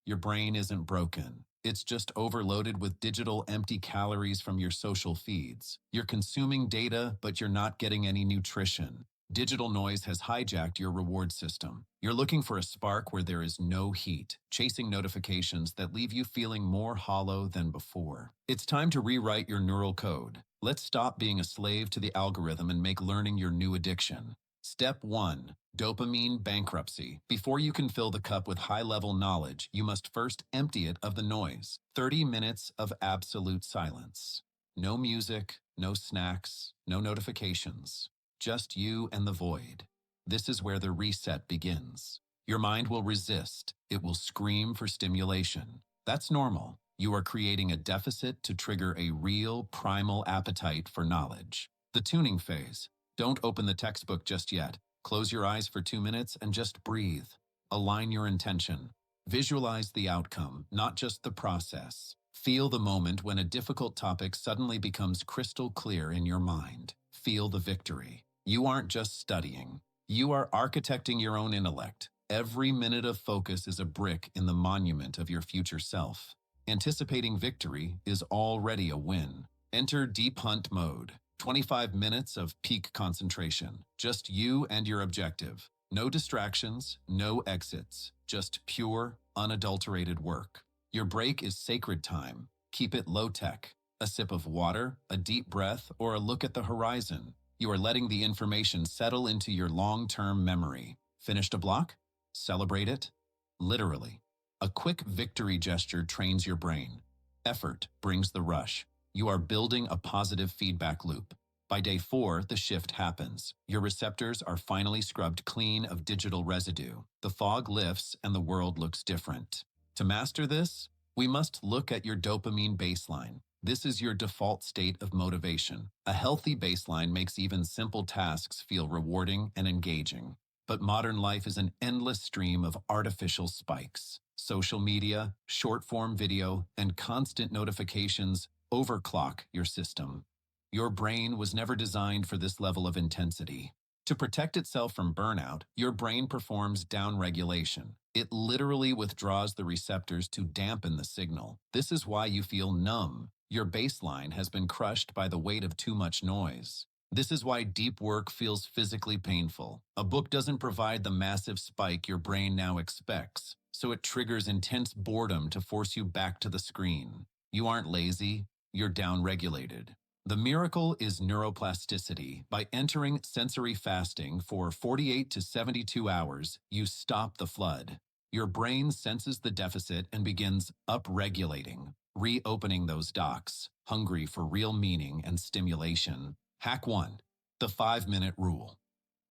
Your brain isn't broken. It's just overloaded with digital empty calories from your social feeds. You're consuming data, but you're not getting any nutrition. Digital noise has hijacked your reward system. You're looking for a spark where there is no heat, chasing notifications that leave you feeling more hollow than before. It's time to rewrite your neural code. Let's stop being a slave to the algorithm and make learning your new addiction. Step 1. Dopamine bankruptcy. Before you can fill the cup with high-level knowledge, you must first empty it of the noise. 30 minutes of absolute silence. No music, no snacks, no notifications. Just you and the void. This is where the reset begins. Your mind will resist. It will scream for stimulation. That's normal. You are creating a deficit to trigger a real, primal appetite for knowledge. The tuning phase. Don't open the textbook just yet. Close your eyes for 2 minutes and just breathe. Align your intention. Visualize the outcome, not just the process. Feel the moment when a difficult topic suddenly becomes crystal clear in your mind. Feel the victory. You aren't just studying. You are architecting your own intellect. Every minute of focus is a brick in the monument of your future self. Anticipating victory is already a win. Enter deep hunt mode. 25 minutes of peak concentration. Just you and your objective. No distractions, no exits. Just pure, unadulterated work. Your break is sacred time. Keep it low-tech. A sip of water, a deep breath, or a look at the horizon. You are letting the information settle into your long-term memory. Finished a block? Celebrate it. Literally. A quick victory gesture trains your brain. Effort brings the rush. You are building a positive feedback loop. By day 4, the shift happens. Your receptors are finally scrubbed clean of digital residue. The fog lifts and the world looks different. To master this, we must look at your dopamine baseline. This is your default state of motivation. A healthy baseline makes even simple tasks feel rewarding and engaging. But modern life is an endless stream of artificial spikes. Social media, short-form video, and constant notifications overclock your system. Your brain was never designed for this level of intensity. To protect itself from burnout, your brain performs downregulation. It literally withdraws the receptors to dampen the signal. This is why you feel numb. Your baseline has been crushed by the weight of too much noise. This is why deep work feels physically painful. A book doesn't provide the massive spike your brain now expects, so it triggers intense boredom to force you back to the screen. You aren't lazy, you're downregulated. The miracle is neuroplasticity. By entering sensory fasting for 48 to 72 hours, you stop the flood. Your brain senses the deficit and begins upregulating, reopening those docks, hungry for real meaning and stimulation. Hack 1. The 5-minute rule.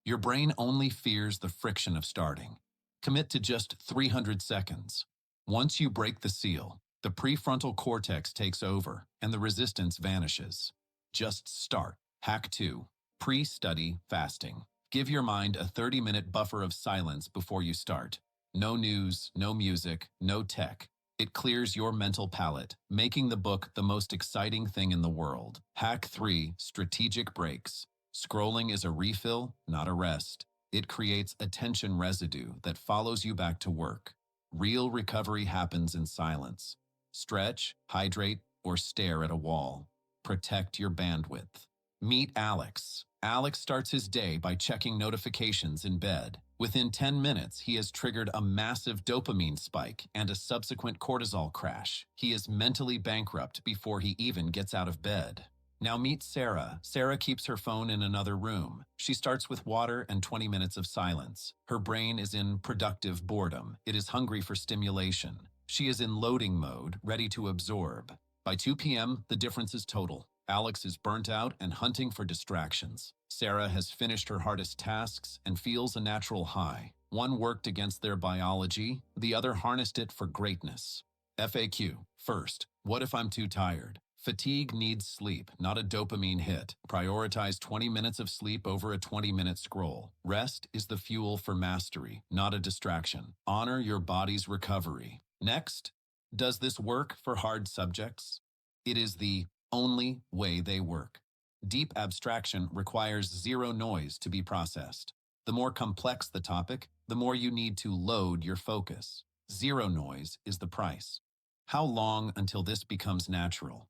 Your brain only fears the friction of starting. Commit to just 300 seconds. Once you break the seal, the prefrontal cortex takes over and the resistance vanishes. Just start. Hack 2. Pre-study fasting. Give your mind a 30-minute buffer of silence before you start. No news, no music, no tech. It clears your mental palate, making the book the most exciting thing in the world. Hack 3. Strategic breaks. Scrolling is a refill, not a rest. It creates attention residue that follows you back to work. Real recovery happens in silence. Stretch, hydrate, or stare at a wall. Protect your bandwidth. Meet Alex. Alex starts his day by checking notifications in bed. Within 10 minutes, he has triggered a massive dopamine spike and a subsequent cortisol crash. He is mentally bankrupt before he even gets out of bed. Now meet Sarah. Sarah keeps her phone in another room. She starts with water and 20 minutes of silence. Her brain is in productive boredom. It is hungry for stimulation. She is in loading mode, ready to absorb. By 2 p.m., the difference is total. Alex is burnt out and hunting for distractions. Sarah has finished her hardest tasks and feels a natural high. One worked against their biology, the other harnessed it for greatness. FAQ. First, what if I'm too tired? Fatigue needs sleep, not a dopamine hit. Prioritize 20 minutes of sleep over a 20-minute scroll. Rest is the fuel for mastery, not a distraction. Honor your body's recovery. Next, does this work for hard subjects? It is the only way they work. Deep abstraction requires zero noise to be processed. The more complex the topic, the more you need to load your focus. Zero noise is the price. How long until this becomes natural?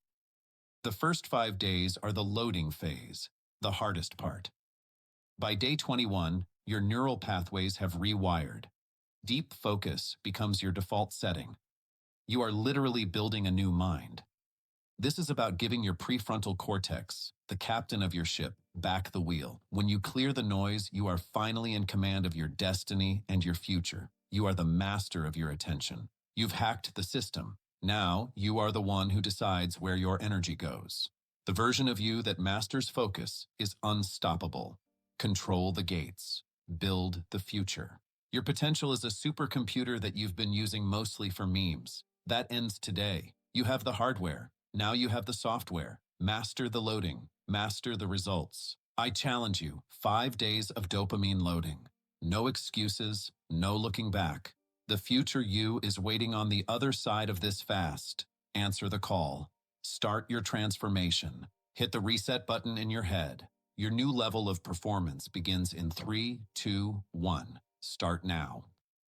The first 5 days are the loading phase, the hardest part. By day 21, your neural pathways have rewired. Deep focus becomes your default setting. You are literally building a new mind. This is about giving your prefrontal cortex, the captain of your ship, back the wheel. When you clear the noise, you are finally in command of your destiny and your future. You are the master of your attention. You've hacked the system. Now, you are the one who decides where your energy goes. The version of you that masters focus is unstoppable. Control the gates. Build the future. Your potential is a supercomputer that you've been using mostly for memes. That ends today. You have the hardware. Now you have the software. Master the loading. Master the results. I challenge you, 5 days of dopamine loading. No excuses, no looking back. The future you is waiting on the other side of this fast. Answer the call. Start your transformation. Hit the reset button in your head. Your new level of performance begins in 3, 2, 1. Start now.